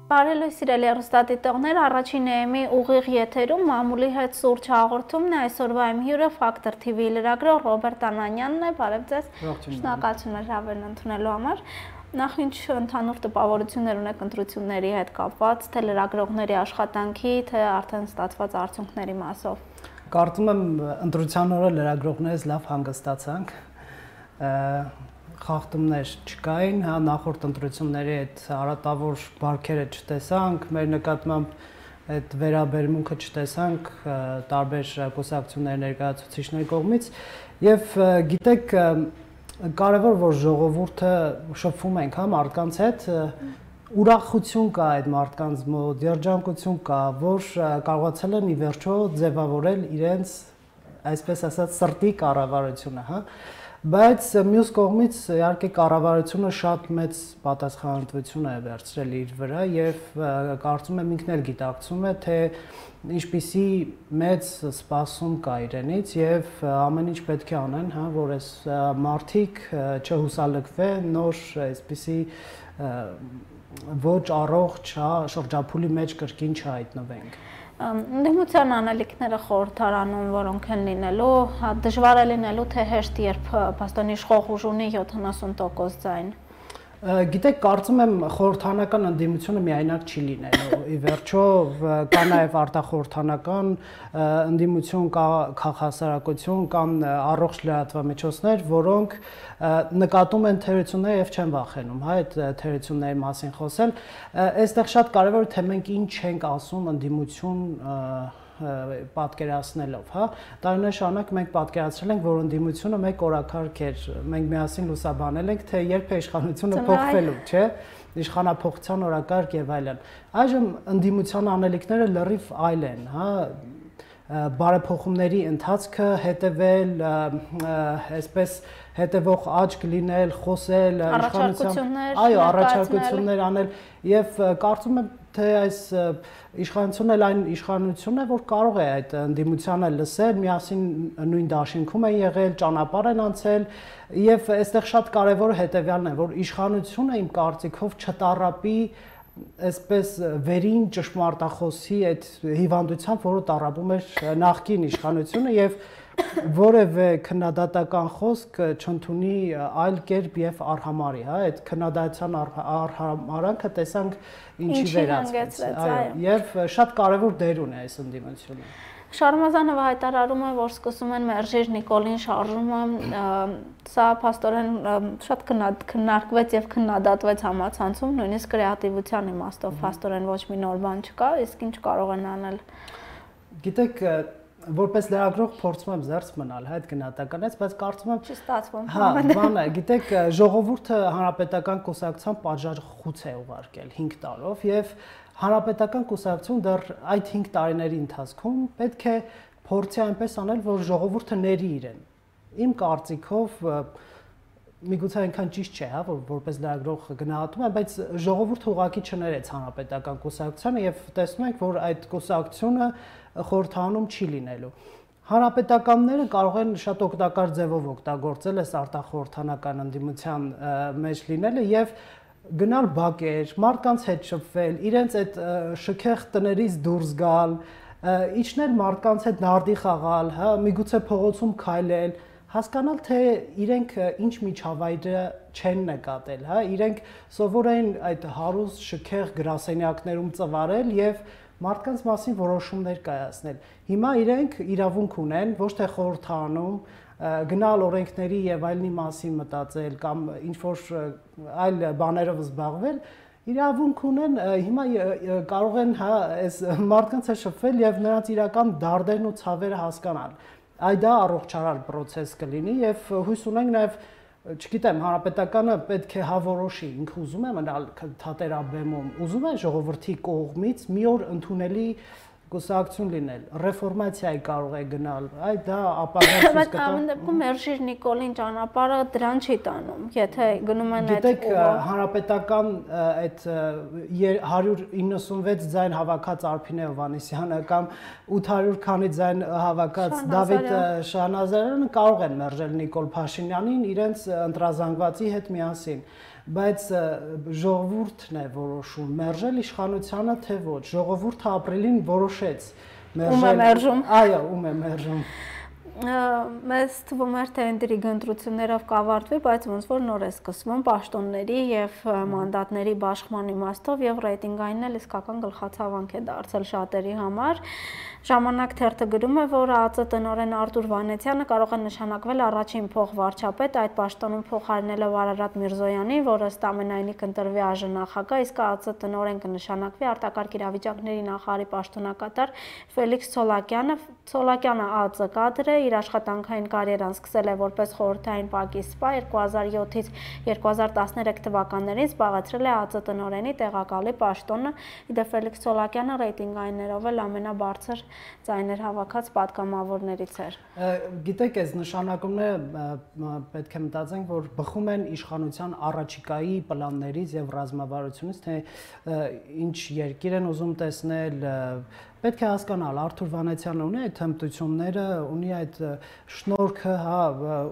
Բարելույս սիրելի հեռուստադիտողներ, առաջին EM-ի ուղիղ եթերում մամուլի հետ սուրճ հաղորդումն է, այսօրվա իմ հյուրը Factor TV-ի լրագրող Ռոբերտ Անանյանն է, բարև ձեզ, շնորհակալություն հրավերն ընդունելու համար։ Նախ ինչ ընդհանուր տպավորություններ ունեք ընտրությունների հետ կապված, թե լրագրողների աշխատանքի, թե արդեն ստացված արդյունքների մասով։ Կարծում եմ ընտրության օրը լրագրողներից լավ հանգստացանք։ Խախտումներ չկային, հա նախորդ ընտրությունների այդ արատավոր բարքերը չտեսանք, մեր նկատմամբ այդ վերաբերմունքը չտեսանք տարբեր կուսակցությունների ներկայացուցիչների կողմից եւ գիտեք կարևոր որ ժողովուրդը շփվում ենք հա մարդկանց հետ ուրախություն կա այդ մարդկանց մոտ, երջանկություն կա, որ կարողացել են ի վերջո ձևավորել իրենց այսպես ասած սրտի կառավարությունը, հա բայց մյուս կողմից իհարկե կառավարությունը շատ մեծ պատասխանատվություն է վերցրել իր վրա եւ կարծում եմ ինքն էլ գիտակցում է թե ինչպիսի մեծ սպասում կա իրենից եւ ամեն ինչ պետք է անեն, հա, որ այս մարդիկ չհուսալքվեն նոր այսպիսի ոչ առողջ շրջափուլի մեջ կրկին չհայտնվենք։ Ընդդիմության անելիքները խորհրդարանում, որոնք են լինելու, դժվար է լինելու, թե հեշտ, երբ փաստորեն իշխող ուժ ունի 70% ձայն։ Գիտեք, կարծում եմ խորհրդանական ընդդիմությունը միայնակ չի լինելու։ Ի վերջո կա նաև արտախորհրդանական ընդդիմություն, կա քաղաքասարակություն, կան առողջ լրատվամիջոցներ, որոնք նկատում են թերությունները եւ չեն վախենում, հա, այդ թերությունների մասին խոսել։ Այստեղ շատ կարեւոր է թե մենք ինչ ենք ասում ընդդիմություն պատկերացնելով, հա, տարիներ շարունակ մենք պատկերացրել ենք, որ ընդդիմությունը մեկ օրակարգ էր, մենք միասին լուսաբանել ենք, թե երբ է իշխանությունը փոխվելու, չէ, իշխանափոխության օրակարգ եւ այլն։ Այժմ ընդդիմության անելիքները լրիվ այլ են, հա, բարեփոխումների ընթացքը հետևել, այսպես հետևող աչք լինել, խոսել, այո, առաջարկություններ անել եւ կարծում եմ թե այս իշխանությունն էլ այն իշխանությունն է, որ կարող է այդ ընդդիմությանը լսել, միասին նույն դաշինքում են եղել, ճանապարհ են անցել եւ այստեղ շատ կարեւոր հետեւյալն է, որ իշխանությունը իմ կարծիքով չտառապի այսպես վերին ճշմարտախոսի այդ հիվանդությամբ, որը տառապում էր նախկին իշխանությունը եւ որևէ քննադատական խոսք չընդունի այլ կերպ եւ արհամարի, հա, այդ քննադատության արհամարանքը տեսանք ինչի վերածվեց, այո, եւ շատ կարեւոր դեր ունի այս ընդդիմությունը։ Շարմազանովը հայտարարում է, որ սկսում են Մերժիր Նիկոլին շարժումը, սա փաստորեն շատ քննարկվեց եւ քննադատվեց համացանցում, նույնիսկ կրեատիվության իմաստով փաստորեն ոչ մի նոր բան չկա, իսկ ինչ կարող են անել։ Գիտեք, որպես լրագրող փորձում եմ զերծ մնալ այդ գնահատականից, բայց կարծում եմ չստացվում։ Հա, բան է, գիտեք, ժողովուրդը հանրապետական կուսակցության պատժախուց է ուղարկել 5 տարով եւ հանրապետական կուսակցություն դեռ այդ 5 տարիների ընթացքում պետք է փորձի այնպես անել, որ ժողովուրդը ների իրեն։ Իմ կարծիքով միգուցե այնքան ճիշտ չէ, հա, որ որպես լրագրող գնահատում եմ, բայց ժողովուրդը ուղղակի չներեց հանրապետական կուսակցությանը եւ տեսնում ենք, որ այդ կուսակցությունը խորհրդանում չի լինելու։ Հանրապետականները կարող են շատ օգտակար ձևով օգտագործել այս արտախորհրդանական ընդդիմության մեջ լինելը եւ գնալ բակեր, մարդկանց հետ շփվել, իրենց այդ շքեղ տներից դուրս գալ, իջնել մարդկանց հետ նարդի խաղալ, հա, միգուցե փողոցում քայլել, հասկանալ թե իրենք ինչ միջավայրը չեն նկատել, հա, իրենք սովոր են այդ հարուստ շքեղ գրասենյակներում ծվարել եւ մարդկանց մասին որոշումներ կայացնել։ Հիմա իրենք իրավունք ունեն ոչ թե խորհրդանում գնալ օրենքների եւ այլնի մասին մտածել կամ ինչ որ այլ բաներով զբաղվել, իրավունք ունեն հիմա կարող են հա այս մարդկանց հետ շփվել եւ նրանց իրական դարդերն ու ցավերը հասկանալ։ Այդ դա առողջարար process կլինի եւ հույս ունենք նաեւ չգիտեմ, հանրապետականը պետք է հավորոշի, ինքը ուզում է մնալ թատերաբեմում, ուզում է ժողովրդի կողմից մի օր ընդունելի կուսակցություն լինել, ռեֆորմացիայի կարող է գնալ, այդ դա ապագայում Բայց ամեն դեպքում Մերժիր Նիկոլին ճանապարհը դրան չի տանում, եթե գնում են այդ Գիտեք, հանրապետական այդ 196 ձայն հավաքած Արփինե Հովհաննիսյանը կամ 800 քանի ձայն հավաքած Դավիթ Շահնազարյանը կարող են մերժել Նիկոլ Փաշինյանին իրենց ընտրազանգվածի հետ միասին, բայց ժողովուրդն է որոշում մերժել իշխանությանը թե ոչ, ժողովուրդը ապրիլին որոշեց մերժել, այո, ում է մերժում Մեզ թվում էր, թե ընտրիկ ընտրություններով կավարտվի, բայց ոնց որ նոր է սկսվում պաշտոնների եւ մանդատների բաշխման իմաստով եւ ռեյտինգային էլ իսկական գլխացավանք է դարձել շատերի համար։ Ժամանակ թերթը գրում է, որ ԱԱԾ տնօրեն Արտուր Վանեցյանը կարող է նշանակվել առաջին փոխվարչապետ, այդ պաշտոնում փոխարինելով Արարատ Միրզոյանին, որը ըստ ամենայնի կընտրվի ԱԺ նախագահ, իսկ ԱԱԾ տնօրեն կնշանակվի արտակարգ իրավիճակների նախարարի պաշտոնակատար Ֆելիքս Ցոլակյանը ԱԱԾ կադր է, իր աշխատանքային կարիերան սկսել է որպես խորհրդային ՊԱԿ-ի սպա 2007-ից 2013 թվականներին զբաղեցրել է ԱԱԾ տնօրենի տեղակալի պաշտոնը, իդեպ Ֆելիքս Ցոլակյանը ռեյտինգայիններով էլ ամենաբարձր ձայներ հավաքած պատգամավորներից էր։ Գիտեք, այս նշանակումները պետք է մտածենք, որ բխում են իշխանության առաջիկայի պլաններից եւ ռազմավարությունից, թե ինչ երկիր են ուզում տեսնել, պետք է հասկանալ, Արթուր Վանեցյանը ունի այդ հմտությունները, ունի այդ շնորհքը, հա,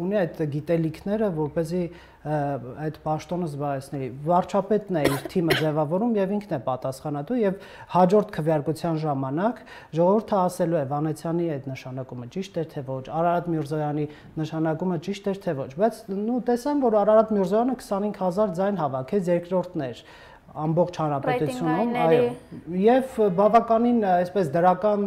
ունի այդ գիտելիքները, որպեսզի այդ պաշտոնը զբաղեցնի։ Վարչապետն է իր թիմը ձևավորում եւ ինքն է պատասխանատու եւ հաջորդ քվեարկության ժամանակ ժողովուրդը ասելու է Վանեցյանի այդ նշանակումը ճիշտ էր թե ոչ, Արարատ Միրզոյանի նշանակումը ճիշտ էր թե ոչ, բայց նու տեսան, որ Արարատ Միրզոյանը 25000 ձայն հավաքեց երկրորդներ ամբողջ հանրապետությունում, այո, եւ բավականին այսպես դրական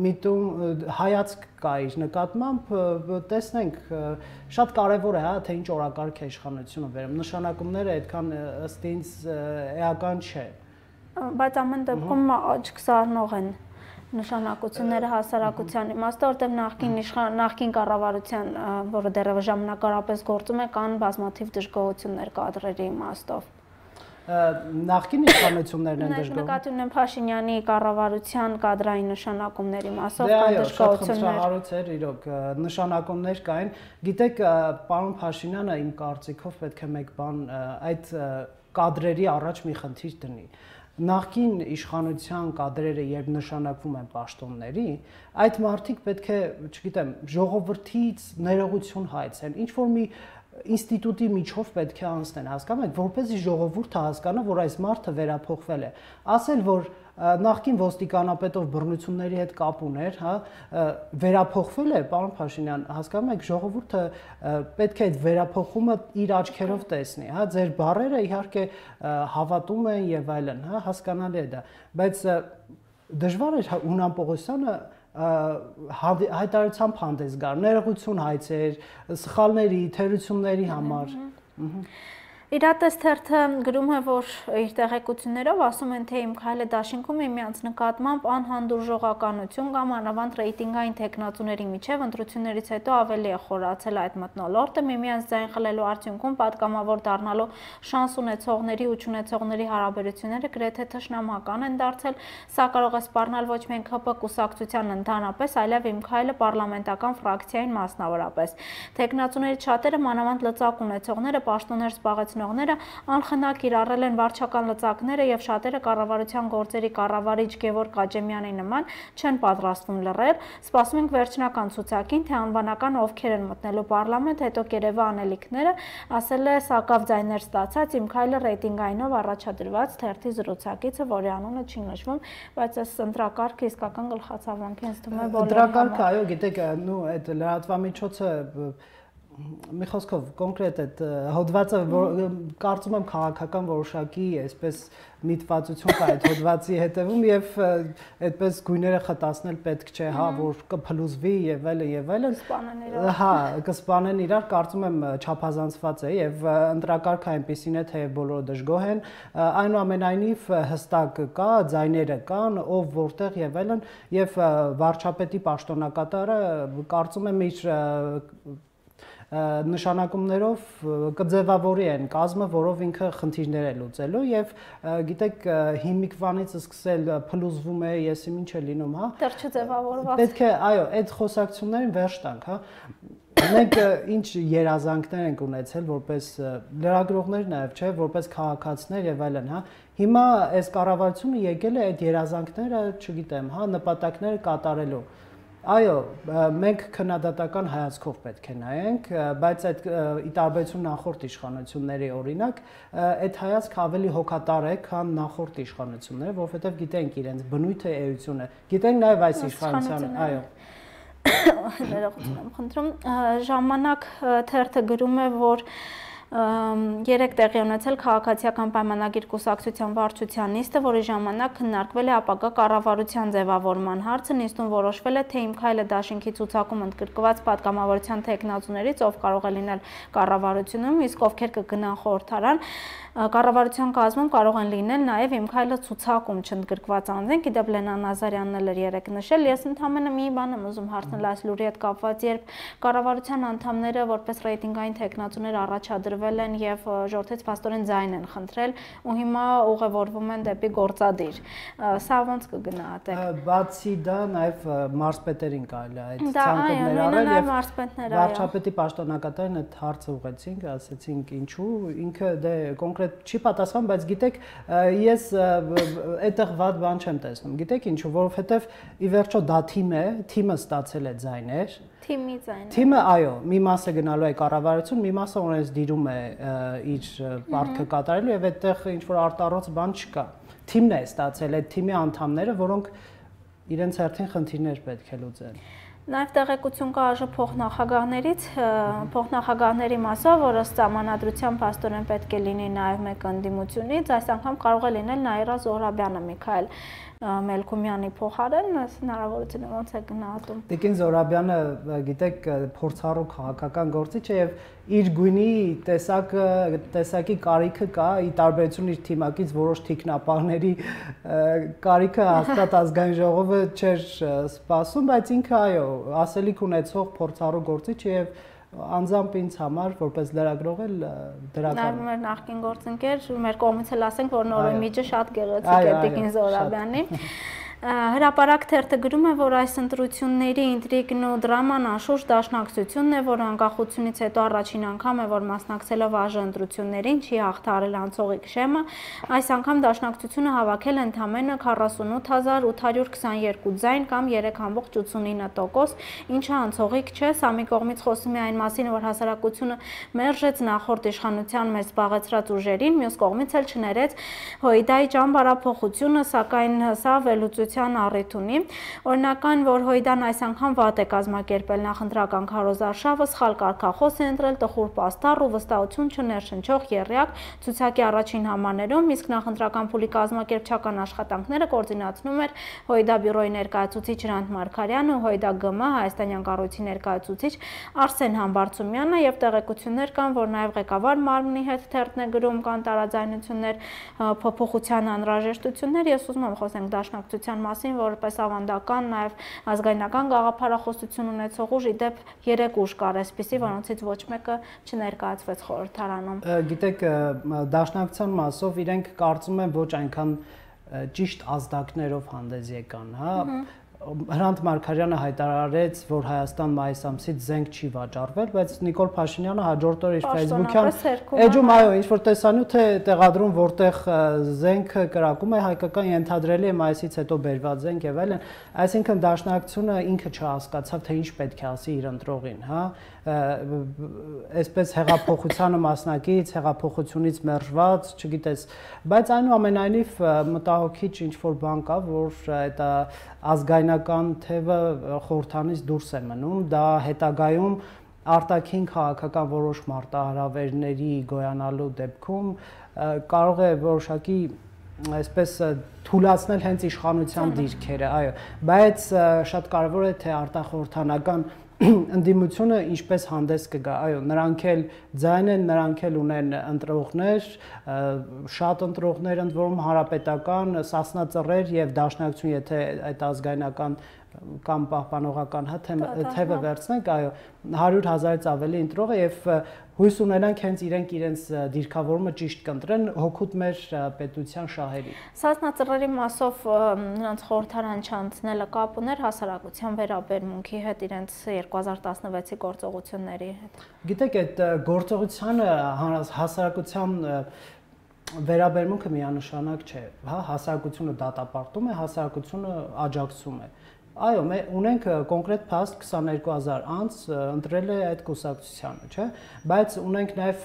միտում հայացք կա իր նկատմամբ, տեսնենք, շատ կարեւոր է, հա, թե ինչ օրակարգ է իշխանությունը վերում, նշանակումները այդքան ըստ ինձ էական չէ։ Բայց ամեն դեպքում չքսարնող են նշանակությունները հասարակության իմաստով, որտեղ նախկին կառավարության, որը դեռևս ժամանակարապես գործում է, կան բազմաթիվ դժգոհություններ կադրերի իմաստով։ Նախկին իշխանություններն են դժգոհ։ Նկատի ունեմ Փաշինյանի կառավարության կադրային նշանակումների մասով կան դժգոհություններ։ Խնդրահարույց էր իրոք, նշանակումներ կային։ Գիտեք, պարոն Փաշինյանը իմ կարծիքով պետք է մեկ բան այդ կադրերի առաջ մի խնդիր դնի։ Նախկին իշխանության կադրերը երբ նշանակվում են պաշտոնների, այդ մարդիկ պետք է, չգիտեմ, ժողովրդից ներողություն հայցեն, ինչ որ մի ինստիտուտի միջով պետք է անցնեն, հասկանում եք, որպեսզի ժողովուրդը հասկանա, որ այս մարդը վերափոխվել է։ Ասել, որ նախկին ոստիկանապետով բռնությունների հետ կապ ուներ, հա, վերափոխվել է, պարոն Փաշինյան, հասկանում եք, ժողովուրդը պետք է այդ վերափոխումը իր աչքերով տեսնի, հա, ձեր բառերը իհարկե հավատում են եւ այլն, հա, հասկանալի է դա, բայց դժվար է Ունան Պողոսյանը հայտարարությամբ հանդես գար, ներողություն հայցեր, սխալների, թերությունների համար։ Իրատես թերթը գրում է, որ իր տեղեկություններով ասում են, թե Իմ քայլը դաշինքում միմյանց նկատմամբ անհանդուրժողականություն կամ անավանդ ռեյտինգային թեկնածուների միջև ընտրություններից հետո ավելի է խորացել այդ մթնոլորտը, միմյանց ձայն խլելու արդյունքում պատգամավոր դառնալու շանս ունեցողների ու չունեցողների հարաբերությունները գրեթե թշնամական են դարձել, սա կարող է սպառնալ ոչ միայն ՀՊ կուսակցության ընդհանրապես, այլև Իմ քայլը պարլամենտական ֆրակցիային մասնավորապես։ Թեկնածուներից շատերը մանավանդ լծակ ունեցողները պաշտոններ զբաղեցնողները անխնա կիրառել են վարչական լծակները եւ շատերը կառավարության գործերի կառավարիչ Գևորգ Աջեմյանի նման չեն պատրաստվում լռել, սպասում ենք վերջնական ցուցակին, թե անվանական ովքեր են մտնելու պարլամենտ, հետո կերևա անելիքները, ասել է Սակավ ձայներ ստացած Իմ քայլը ռեյտինգայինով առաջադրված թերթի զրուցակիցը, որի անունը չի նշվում, բայց այս ընտրակարգը իսկական գլխացավանք է, ինձ թվում է բոլորի համար։ Ընտրակարգը, այո, գիտեք, նու այդ լրատվամիջոցը մի խոսքով կոնկրետ այդ հոդվածը կարծում եմ քաղաքական որոշակի այսպես միտվածություն կա այդ հոդվածի հետևում եւ այդպես գույները խտացնել պետք չէ, հա, որ կփլուզվի եւ այլն, հա, կսպանեն իրար, կարծում եմ չափազանցված է եւ ընտրակարգը այնպեսին է, թե բոլորը դժգոհ են, այնուամենայնիվ հստակ կա, ձայները կան, ով որտեղ եւ այլն եւ վարչապետի պաշտոնակատարը կարծում եմ իր նշանակումներով կձևավորի այն կազմը, որով ինքը խնդիրներ է լուծելու եւ գիտեք հիմիկվանից սկսել փլուզվում է, եսի ինչ է լինում, հա։ Դեռ չձևավորված։ Պետք է, այո, այդ խոսակցություններին վերջ տանք, հա։ Մենք ինչ երազանքներ ենք ունեցել որպես լրագրողներ նաև, չէ, որպես քաղաքացիներ եւ այլն, հա։ Հիմա այս կառավարությունը եկել է այդ երազանքները, չգիտեմ, հա, նպատակները կատարելու։ Այո, մենք քննադատական հայացքով պետք է նայենք, բայց այդ ի տարբերություն նախորդ իշխանությունների օրինակ, այդ հայացքը ավելի հոգատար է, քան նախորդ իշխանությունները, որովհետեւ գիտենք իրենց բնույթը, էությունը, գիտենք նաև այս իշխանության, այո։ Ներողություն եմ խնդրում, ժամանակ թերթը գրում է, որ երեք տեղի ունեցել քաղաքացիական պայմանագիր կուսակցության վարչության նիստը, որի ժամանակ քննարկվել է ապագա կառավարության ձևավորման հարցը, նիստում որոշվել է, թե Իմ քայլը դաշինքի ցուցակում ընդգրկված պատգամավորության թեկնածուներից ով կարող է լինել կառավարությունում, իսկ ովքեր կգնան խորհրդարան, կառավարության կազմում կարող են լինել նաև Իմ քայլը ցուցակում չընդգրկված անձինք, իդեպ Լենան Նազարյանն էլ էր երեք նշել, ես ընդհանրապես մի բան եմ ուզում հարցնել այս լուրի հետ կապված, երբ կառավարության անդամները որպես ռեյտինգային թեկնածուներ առաջադրվել են եւ ժողովրդից փաստորեն ձայն են խնդրել ու հիմա ուղևորվում են դեպի գործադիր, սա ոնց կգնահատեք։ Բացի դա նաև մարզպետերին կարելի է այդ ցանկություններ արել եւ վարչապետի պաշտոնակատարին այդ հարցը ուղեցինք, ասացինք ինչու, ինքը դե կոնկրետ չի պատասխան, բայց գիտեք, ես այդտեղ վատ բան չեմ տեսնում։ Գիտեք ինչու, որովհետև ի վերջո դա թիմը ստացել է ձայներ։ Թիմի ձայներ։ Թիմը, այո, մի մասը գնալու է կառավարություն, մի մասը օրենս դիրում է իր պարտքը կատարելու եւ այդտեղ ինչ որ արտառոց բան չկա։ Թիմն է ստացել այդ թիմի անդամները, որոնք իրենց հերթին խնդիրներ պետք է լուծեն։ Նաև տեղեկություն կա ԱԺ փոխնախագահներից, փոխնախագահների մասով, որը սահմանադրության փաստորեն պետք է լինի նաև մեկ ընդդիմությունից, այս անգամ կարող է լինել Նաիրա Զոհրաբյանը, Միքայել Մելքումյանի փոխարեն, այս հնարավորությունը ոնց է գնահատում։ Տիկին Զոհրաբյանը, գիտեք, փորձառու քաղաքական գործիչ է եւ իր գույնի տեսակի կարիքը կա, ի տարբերություն իր թիմակից որոշ թիկնապահների կարիքը հաստատ ազգային ժողովը չէր սպասում, բայց ինքը այո, ասելիք ունեցող փորձառու գործիչ է եւ անձամբ ինձ համար որպես լրագրող էլ դրական։ Նաև մեր նախկին գործընկեր, մեր կողմից էլ ասենք, որ նոր իմիջը շատ գեղեցիկ է Տիկին Զոհրաբյանի։ Հրապարակ թերթը գրում է, որ այս ընտրությունների ինտրիգն ու դրաման անշուշտ դաշնակցությունն է, որ անկախությունից հետո առաջին անգամ է, որ մասնակցելով ԱԺ ընտրություններին չի հաղթահարել անցողիկ շեմը, այս անգամ դաշնակցությունը հավաքել ընդամենը 48822 ձայն կամ 3.89%, ինչը անցողիկ չէ, սա մի կողմից խոսում է այն մասին, որ հասարակությունը մերժեց նախորդ իշխանության մեծ զբաղեցրած ուժերին, մյուս կողմից էլ չներեց Հոյդայի ճամբարափոխությունը, սակայն սա վերլուծության առիթ ունի։ Օրինական, որ Հոյդան այս անգամ վատ է կազմակերպել նախընտրական քարոզարշավը, սխալ կարգախոս է ընտրել, տխուր պաստառ ու վստահություն չներշնչող եռյակ ցուցակի առաջին համարներում, իսկ նախընտրական փուլի կազմակերպչական աշխատանքները կոորդինացնում էր Հոյդա բյուրոյի ներկայացուցիչ Հրանտ Մարգարյանը ու Հոյդա ԳՄ Հայաստանյան կառույցի ներկայացուցիչ Արսեն Համբարձումյանը եւ տեղեկություններ կան, որ նաեւ ղեկավար մարմնի հետ թերթն է գրում, կան տարաձայնություններ, փոփոխության անհրաժեշտություններ, ես ուզում եմ խոսենք դաշնակցության մասին, որպես ավանդական նաև ազգայնական գաղափարախոսություն ունեցող ուժ, իդեպ 3 ուժ կար այսպիսի, որոնցից ոչ մեկը չներկայացվեց խորհրդարանում։ Գիտեք, դաշնակցության մասով իրենք կարծում են ոչ այնքան ճիշտ ազդակներով հանդես եկան, հա։ Հրանտ Մարգարյանը հայտարարեց, որ Հայաստան մայիս ամսից զենք չի վաճառվել, բայց Նիկոլ Փաշինյանը հաջորդ օր իր Facebook-յան էջում այո, ինչ որ տեսանյութ է տեղադրում, որտեղ զենքը կրակում է հայկական, ենթադրելի է մայիսից հետո բերված զենք եւ այլն, այսինքն դաշնակցությունը ինքը չհասկացավ, թե ինչ պետք է ասի իր ընտրողին, հա, այսպես հեղափոխությանը մասնակից, հեղափոխությունից մերժված, չգիտես, բայց այնուամենայնիվ մտահոգիչ ինչ որ բան կա, որ այդ ազգայնական թևը խորհրդանից դուրս է մնում, դա հետագայում արտաքին քաղաքական որոշ մարտահրավերների գոյանալու դեպքում կարող է որոշակի այսպես թույլատրել հենց իշխանության դիրքերը, այո, բայց շատ կարևոր է թե արտախորհրդանական ընդդիմությունը ինչպես հանդես կգա, այո, նրանք էլ ձայն են, նրանք էլ ունեն ընտրողներ, շատ ընտրողներ ընդ որում հանրապետական, Սասնա Ծռեր եւ Դաշնակցություն, եթե այդ ազգայնական կամ պահպանողական թևը վերցնենք, այո, 100,000-ից ավելի ընտրող է եւ հույս ունենանք հենց իրենց դիրքավորումը ճիշտ կընտրեն հոգուտ մեր պետության շահերի։ Սասնածռերի մասով նրանց խորհրդարան չանցնելը կապ ուներ հասարակության վերաբերմունքի հետ իրենց 2016-ի գործողությունների հետ։ Գիտեք, այդ գործողությանը հասարակության վերաբերմունքը միանշանակ չէ, հա, հասարակությունը դատապարտում է, հասարակությունը աջակցում է։ Այո, ունենք կոնկրետ փաստ 22,000 անձ ընտրել է այդ կուսակցությանը, չէ՞, բայց ունենք նաև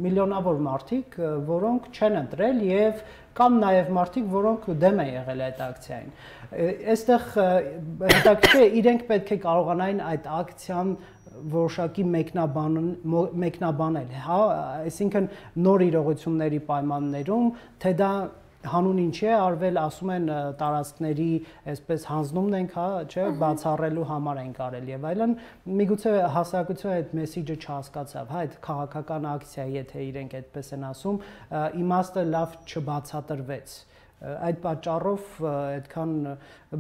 միլիոնավոր մարդիկ, որոնք չեն ընտրել եւ կամ նաև մարդիկ, որոնք դեմ են եղել այդ ակցիային։ Այստեղ հետաքրքիր է, իրենք պետք է կարողանային այդ ակցիան որոշակի մեկնաբանել, հա, այսինքն նոր իրողությունների պայմաններում, թե դա հանուն ինչի է արվել, ասում են տարածքների այսպես հանձնումն ենք, հա, չէ, բացառելու համար ենք արել եւ այլն, միգուցե հասարակությունը այդ մեսիջը չհասկացավ, հա, այդ քաղաքական ակցիա, եթե իրենք այդպես են ասում, իմաստը լավ չբացատրվեց։ Այդ պատճառով այդքան,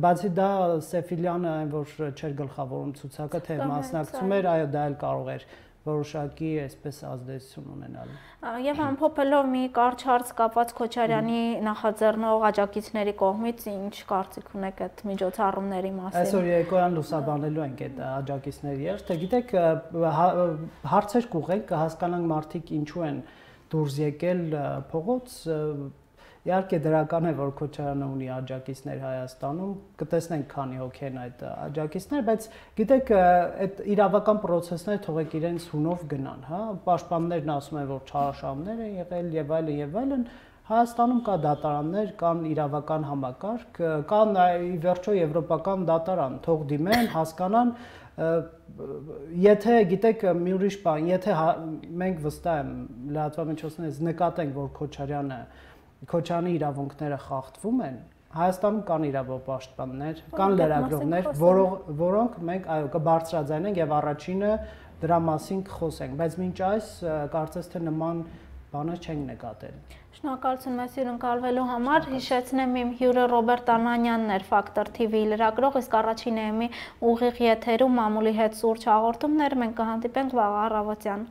բացի դա Սեֆիլյանը այն որ չէր գլխավորում ցուցակը, թե մասնակցում էր, այո, դա էլ կարող էր որոշակի այսպես ազդեցություն ունենալ։ Եվ ամփոփելով մի կարճ հարց կապված Քոչարյանի նախաձեռնող աջակիցների կողմից ինչ կարծիք ունեք այդ միջոցառումների մասին։ Այսօր երեկոյան լուսաբանելու ենք այդ աջակիցների երթը, գիտեք, հարցեր կուղենք, կհասկանանք մարդիկ ինչու են դուրս եկել փողոց։ Իհարկե դրական է, որ Քոչարյանը ունի աջակիցներ Հայաստանում, կտեսնենք քանի հոգի են այդ աջակիցներ, բայց գիտեք, այդ իրավական process-ները թողեք իրենց հունով գնան, հա, պաշտպաններն ասում են, որ չարաշահումներ են եղել եւ այլն եւ այլն, Հայաստանում կա դատարաններ, կան իրավական համակարգ, կա ի վերջո եվրոպական դատարան, թող դիմեն, հասկանան, եթե գիտեք մի ուրիշ բան, եթե մենք վստահ եմ լրատվամիջոցներից նկատենք, որ Քոչարյանի իրավունքները խախտվում են, Հայաստանում կան իրավապաշտպաններ, կան լրագրողներ, որոնք մենք այո կբարձրաձայնենք եւ առաջինը դրա մասին կխոսենք, բայց մինչ այս կարծես թե նման բաներ չենք նկատել։ Շնորհակալություն մեզ հյուրընկալվելու համար, հիշեցնեմ իմ հյուրը Ռոբերտ Անանյանն էր Factor TV լրագրող, իսկ առաջին էմի ուղիղ եթերում մամուլի հետ սուրճ հաղորդումներ, մենք կհանդիպենք վաղ առավոտյան։